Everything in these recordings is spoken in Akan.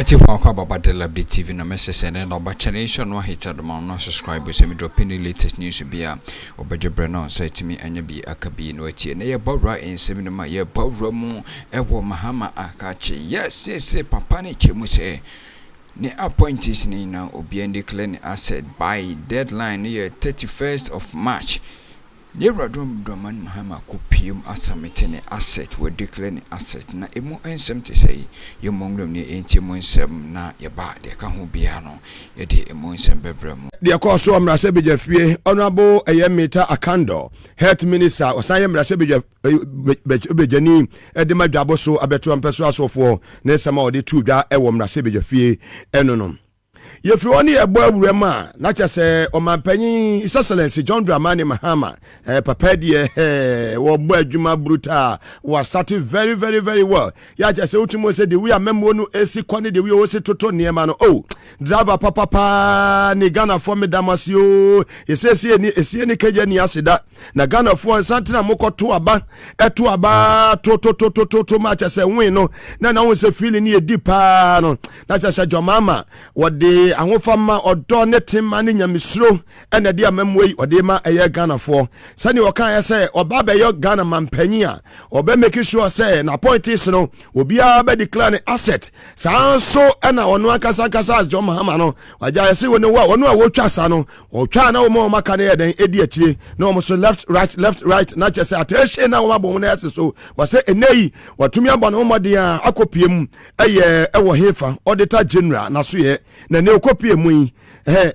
Ati for Baba de Likee TV na message and no channel no hit at no subscribe so me drop in the latest news be a obejebre no say to me anya bi akabi no ati na ye bawra in seminama ye bawra mu ewo Mahama akache yes papa ne chemu say the appointees ni na obi and declare asset by deadline near 31st of March. The Radom Draman Mahama copium assamitene asset were declaring asset na emo ensem to say you mong them near intimonsem na ya ba de ka ho biano ye de emonsem bebrem. The course so amrasebeje fie honorable Ayemita Akando health minister osanye amrasebeje bejani e de madwabo so abeto ampeso asofo na sama ode tu dwa e wo amrasebeje fie enonom. If you want a boy, not just a Omanpanyi, His Excellency John Dramani Mahama, Papa dear, boy Juma Bruta was starting very well. Ya just ultimo said we are member no AC quantity we also to near man. Oh, driver papa ni Ghana for me Damasio. He says here ni Kenya ni asida. Na Ghana for Santina Moko to aba to much as a win no. Na we say feeling near deep no. Not just a Jomama what the ahofama odo ne temane nyamisro ena dia memwei ode ma eye Ghana for sani okan ya say oba be yo Ghana mampanyi a oba make sure say na appointees no obia be declare asset sanso ena ono akasa as John Mahama no waja say woni wa ono a wotwa sa no otwa na wo ma maka na eden edi akire na wo so left right na chese attention na wo ma bo na yase so wa say eneyi watumi aba no modin a akopiem eye ewo hefa Auditor General na so ye na ne okopie mu yi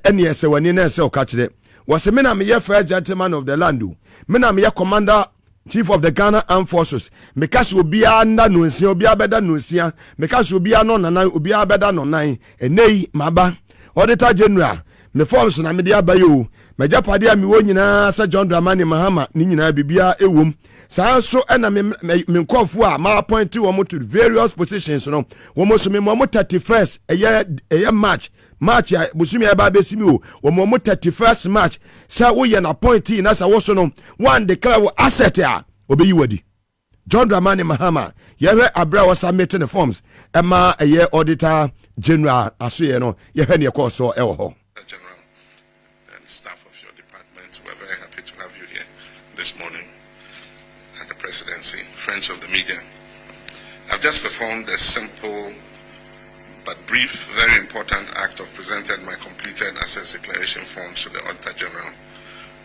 ene ese wani na ese okachire wase me na me ye first gentleman of the land me na me ye commander chief of the Ghana Armed Forces me kasi obia nda no nsia obia beda no nsia me kasi obia no nanan obia beda no nan enei maba Auditor General me forms na me dia bayo me japade a me wo nyina sa John Dramani Mahama ni nyina bibia ewom sanso ena me nkofo a ma appoint wo mo to various positions no wo mo so me mo 31st eye March ya busumi ya ba besimi wo mo 31st March sa wo ye na appointee na sa wo so no one declare asset a obeyi wadi John Dramani Mahama yewe abra was submitting the forms ema eye Auditor General asoye no yewe ne ko so ewo ho General and staff of your department, we're very happy to have you here this morning at the presidency. Friends of the media, I've just performed a simple but brief, very important act of presenting my completed assets declaration forms to the Auditor General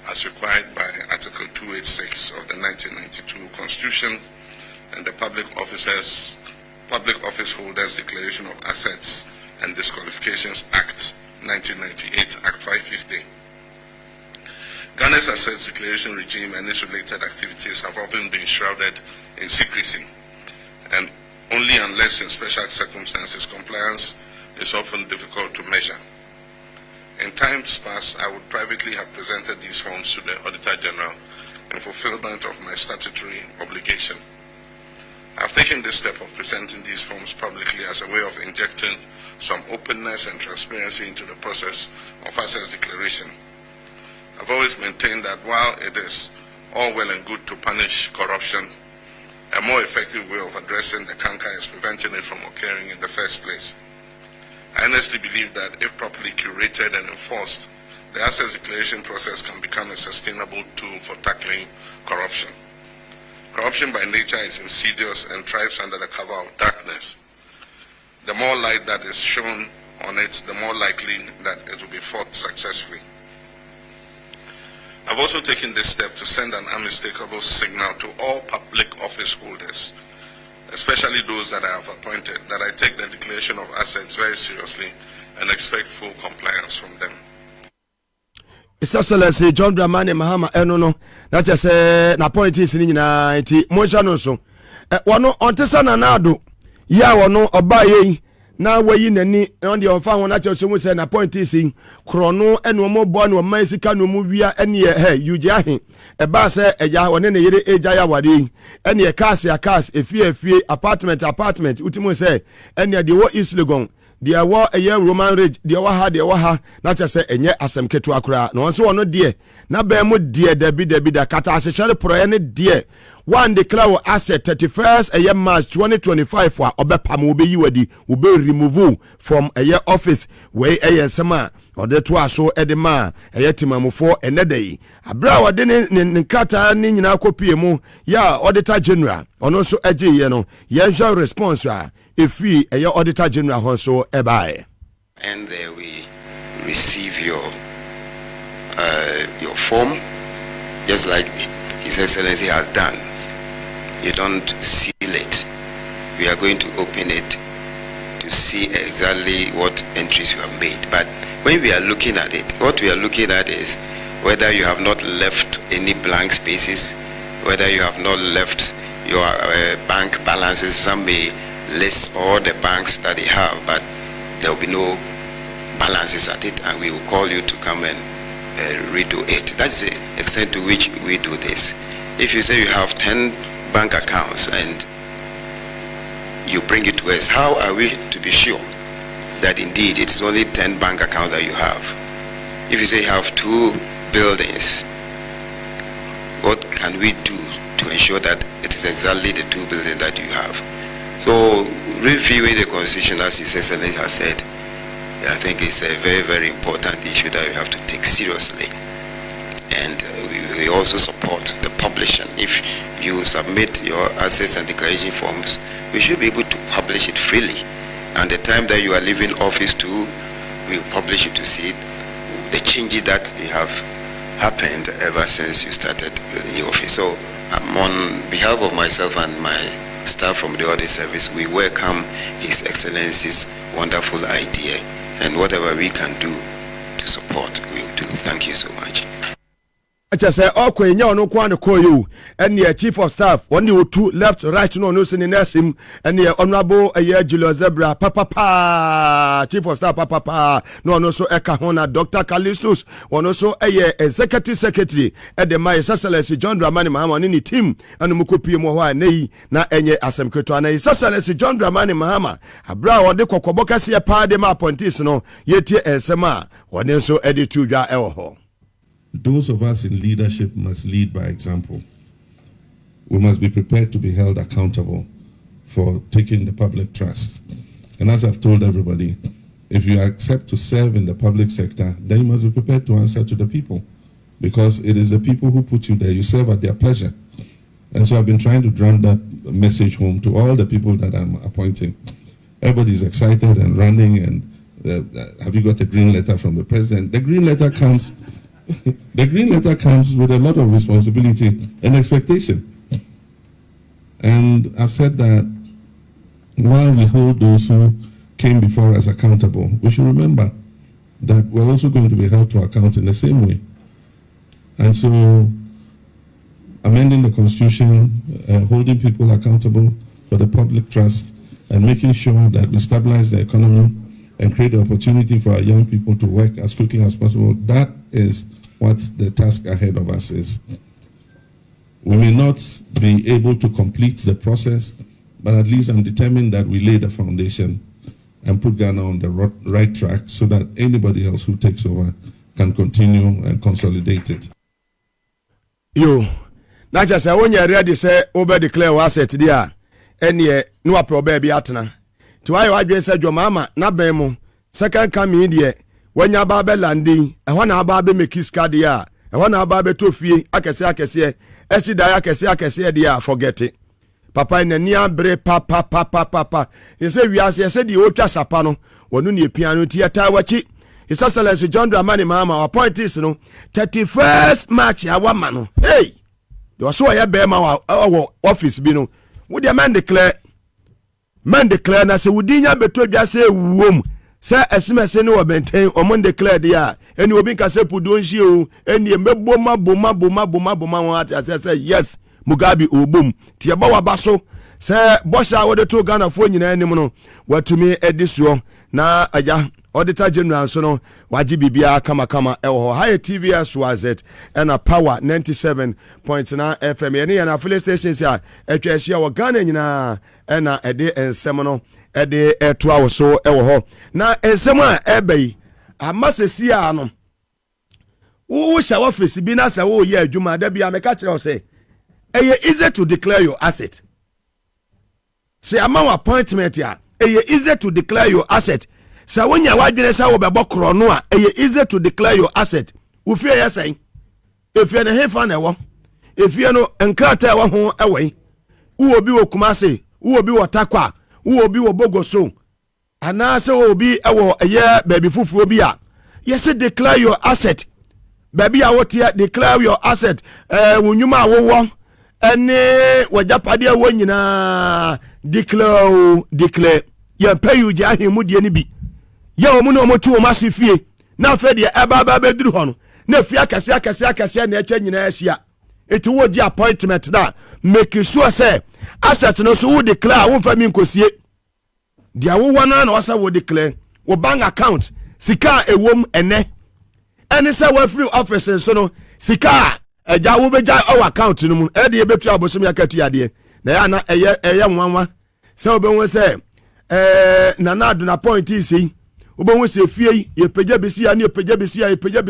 as required by Article 286 of the 1992 Constitution and the Public Office Holders Declaration of Assets and Disqualifications Act 1998, Act 550. Ghana's assets declaration regime and its related activities have often been shrouded in secrecy, and only unless in special circumstances compliance is often difficult to measure. In times past, I would privately have presented these forms to the Auditor General in fulfillment of my statutory obligation. I've taken this step of presenting these forms publicly as a way of injecting some openness and transparency into the process of assets declaration. I've always maintained that while it is all well and good to punish corruption, a more effective way of addressing the canker is preventing it from occurring in the first place. I honestly believe that if properly curated and enforced, the assets declaration process can become a sustainable tool for tackling corruption. Corruption by nature is insidious and thrives under the cover of darkness. The more light that is shown on it, the more likely that it will be fought successfully. I've also taken this step to send an unmistakable signal to all public office holders, especially those that I have appointed, that I take the declaration of assets very seriously and expect full compliance from them. His Excellency John Dramani Mahama enono na chese na appointees ni nyina nti monhya no so wono ontesa na nado ya wono obaye na wayi nani on de onfa ho na chese mu se na appointees krono eno mo bo na man sika no mu wia ene yuji ahe e ba se eja woni ne yire eja ya wade ene e case efie apartment utimu se ene de wo East Legon dia wo eye Roman Ridge dia wa ha na chese enye asem ketu akura no nso wono de na ba mu de dabi da kata asehare proye ne de one declare asset 31st March 2025 for obepam obeyi wadi obe remove from a office wey sema ode to aso edema timamofo enedai abra wode ne krata ni nyina kopie mu ya Auditor General ono so eje ye no ye response a efi Auditor General ho so ebae. And there we receive your form, just like His Excellency has done. You don't seal it. We are going to open it to see exactly what entries you have made. But when we are looking at it, what we are looking at is whether you have not left any blank spaces, whether you have not left your bank balances. Some may list all the banks that they have, but there will be no balances at it, and we will call you to come and redo it. That's the extent to which we do this. If you say you have 10 bank accounts and you bring it to us, how are we to be sure that indeed it is only 10 bank accounts that you have? If you say you have 2 buildings, what can we do to ensure that it is exactly the 2 buildings that you have? So reviewing the constitution, as His Excellency has said, I think it's a very, very important issue that we have to take seriously. And we also support the publishing. If you submit your assets and declaration forms, we should be able to publish it freely. And the time that you are leaving office too, we will publish it to see the changes that have happened ever since you started in the office. So on behalf of myself and my staff from the Audit Service, we welcome His Excellency's wonderful idea, and whatever we can do to support, we will do. Thank you so much. Just say okay, nya ono kwa no call you and the Chief of Staff one you two left right no sin in him and the Honorable Julius Zebra papa Chief of Staff papa no so eka hona Dr. Callistus one also Executive Secretary at the My Excellency John Dramani Mahama ni team and mukopie mo ho nei na enye asem keto na Excellency John Dramani Mahama abra wode kokoboka se pa de ma appointees no yetie ensema one so editu dwa ewo ho. Those of us in leadership must lead by example. We must be prepared to be held accountable for taking the public trust. And as I've told everybody, if you accept to serve in the public sector, then you must be prepared to answer to the people, because it is the people who put you there. You serve at their pleasure. And so I've been trying to drum that message home to all the people that I'm appointing. Everybody's excited and running, and have you got a green letter from the president? The green letter comes with a lot of responsibility and expectation. And I've said that while we hold those who came before us accountable, we should remember that we're also going to be held to account in the same way. And so amending the constitution, holding people accountable for the public trust, and making sure that we stabilize the economy and create the opportunity for our young people to work as quickly as possible, that is what the task ahead of us is. We may not be able to complete the process, but at least I'm determined that we lay the foundation and put Ghana on the right track so that anybody else who takes over can continue and consolidate it. Yo, not just when you're ready to say over declare asset there, and ye no baby atna. To I said your mama, na bemo, second come in there. When you babe landing, I want to babe make his card ya. I want to babe to fee. I can say, Esi da akese dia forget it. Papa in near bre papa. He said we as said the old sapano, wonu ni piano theater wachi. His Excellency John Dramani Mahama appointees no 31st March our man. Hey, there was so a bema our office bino. Would the man declare na se wudinya beto bia se wom. Say SMS no obenten omon declare dia eni obi ka se pudonhie o eni meboma boma what say yes Mugabe obum tie ba wabaso say bosha wode to Ghana fo nyina anim no watumi edisuo na aja Auditor General so no waji bibia kama ewo High TV SWZ and a Power 97.9 FM eni na affiliate stations a etwa ehia wo Ghana nyina na ede ensem no ede eto awoso ewo ho na ensem a ebei amasesi a no wo sha office bi na se wo ye adwuma da bia me ka kire o se easy to declare your asset. Say amount appointment ya easy to declare your asset. So when you wadwene say wo bebo krono a easy to declare your asset. Wo fie ya say if you na hefa na wo if you no enkrata wo ho ewe wo obi wo Kumase wo obi wo Takwa wo obi wo Bogoso ana se wo obi ewo eye baby fufu obi a yes declare your asset. Baby a what here declare your asset wonyuma wo ene wajapade wo nyina declare ye pay you ja hemu die ni bi ye omu no motu o masifie na fe de eba beduru ho no na fi akase na etwa nyina ahia eti wo di appointment da make sure say asset no so wo declare wo fa mi nkosie dia wo wana na wasa wo declare wo bank account sika ewom ene say we free office so no sika eja wo beja our account no mu e de betu abosom yakatu yade na ya na eye nwanwa say obenwe say nana adu na Appointees yi obenwe say fie ye peja besi ani peja besi ani peja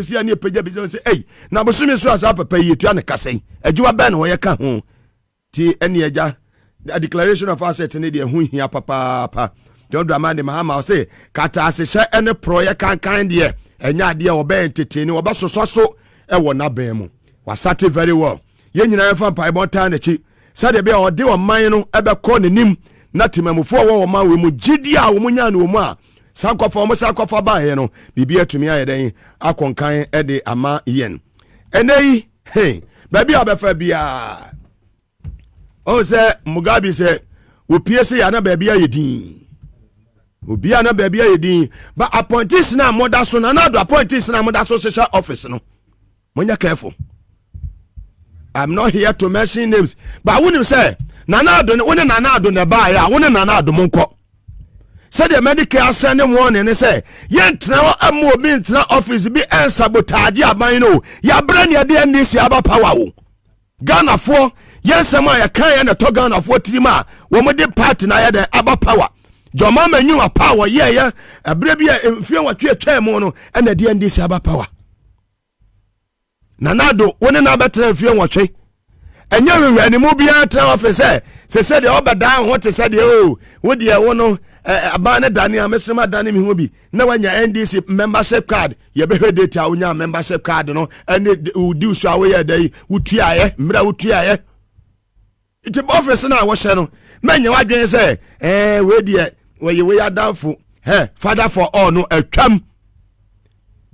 besi say eh na abosom so asa papa yi tu an kasai ejuwa ben wo ye ka ho ti ene eja the declaration of asset ne de hu hia papa John Dramani Mahama say kata asese ene proye kan de enya de oba entertain oba soso e wo na ban mu wasate very well ye nyina fa pai bonta na chi sade be o de o man no ebe ko nenim na temamufo wo ma we mu gidi a wo munya na wo mu a sankofo ba he no bibia tumi ayeden akonkan e de ama yen enei hey baby abefa bia o se Mugabe se wo piese ya na baby ayedin Obia na baby ayedin but Appointees na moda so na do Appointees na moda so social office no monya careful. I'm not here to mention names but when you say nanado when nanado na ba ya when nanado monko said the medical send warning and say yentra amu obi ntra office bi en sabotage aban no ya bra ne de ndc aba power wo Ghana for yensema ya kan ya na to Ghana for tirima wo mo de party na ya de aba power Joma manyu a power ye abre bia mfie watwe twem no na de ndc aba power nanado woni na betra mfie watwe enya wewe ni mu bia tra office se de obadan ho te se de o wo de wo no aba ne dane amesema dane mi ho bi na wanya ndc membership card ye be date a wonya membership card no and do so awe ye dai wutuaye mra wutuaye iti office na wo hye no menya wadwen se we de we adafo father for all no atwam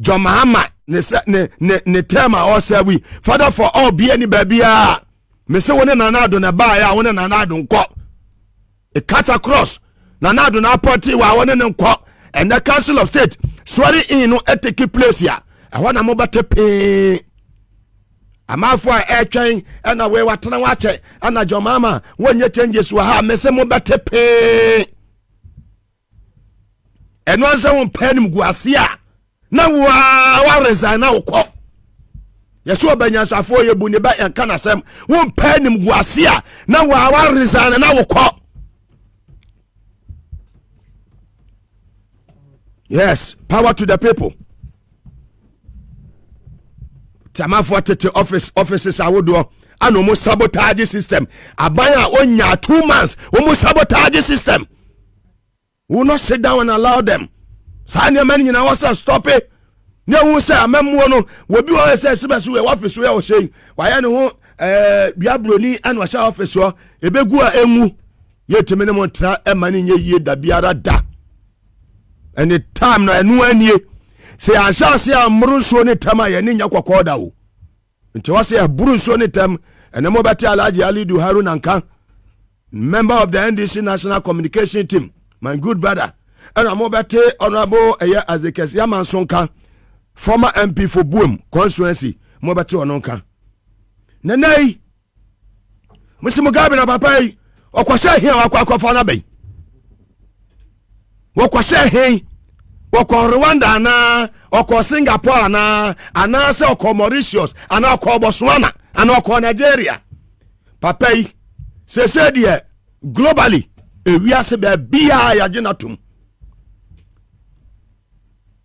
Mahama ne tema o say we father for all be any baby a me say wona nanado na ba ya wona nanado nko e cut across nanado na party wa wona ne nko and the council of state swearing in no take place ya e wona mo bate pe amafo a etwen na we watena wache ana Mahama wonye changes wa ha me say mo bate pe eno ansa won panim guase a na wa resign na wokọ yeso obanyansafo ye bu ne ba yanka na sem won panim guase a na wa resign na wokọ. Yes, power to the people. Tamafo tete offices awodo ano mo sabotage system abaya onya 2 months mo sabotage system. We will not sit down and allow them. Sanya man nyina wasa stop it. Ne hu say amemmo no we bi wo say sibesu we office we o shey. Wa ya ne ho biabroni an wa sha office o ebegu a enwu yetime ne mo tra e mani nye yie da biara da. Any time na enu anie say ansha say amru so ne tama ye ne nya kokoda o. Nti wa say aburu so ne tam ene mo beti Alhaji Alidu Haruna Nkan, member of the NDC National Communication Team, my good brother. And I'm over to Honorable Azekes Yaman Sonka, former MP for Boom constituency, Mobati Ononka. Nene, Mr. Mugabe na papai, okwashe here wakwafana bay. Wakwashe he, wakwa Rwanda na, wakwa Singapore na, anase wakwa Mauritius, ana wakwa Botswana, ana wakwa Nigeria. Papai, se die globally, ewiase be bia ya jenatum.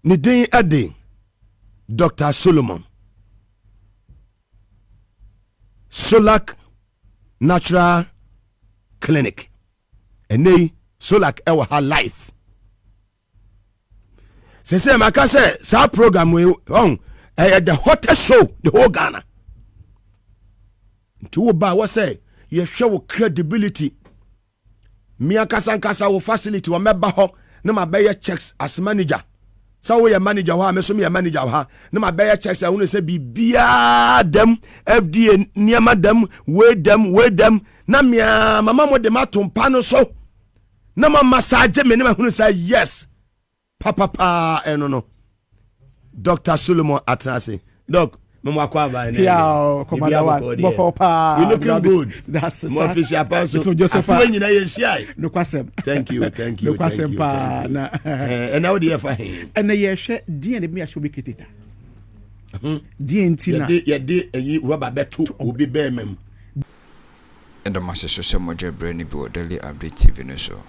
Nidin Ade, Dr. Solomon Solak natural clinic ene Solak ewa her life say maka say sa program we on the hottest show the whole Ghana to ba what say you show credibility me akasa wo facility wo meba ho na ma be checks as manager so we manager ho me so me manager ho na ma be checks I want say bibia dem FDA niema dem we dem na me mama mo de matompa no so na ma massage me na ma say yes papa no Dr. Solomon Atrase doc mama kwa ba na yeah commander one papa you looking good that's more official person so Joseph nyina ye share no kwasem thank you no kwasem pa na and now the fa and ye hwe dia de me ahwe be keteta dia ntina ye de eyi rubber beto obi be mem and the master social media brain be daily update TV no so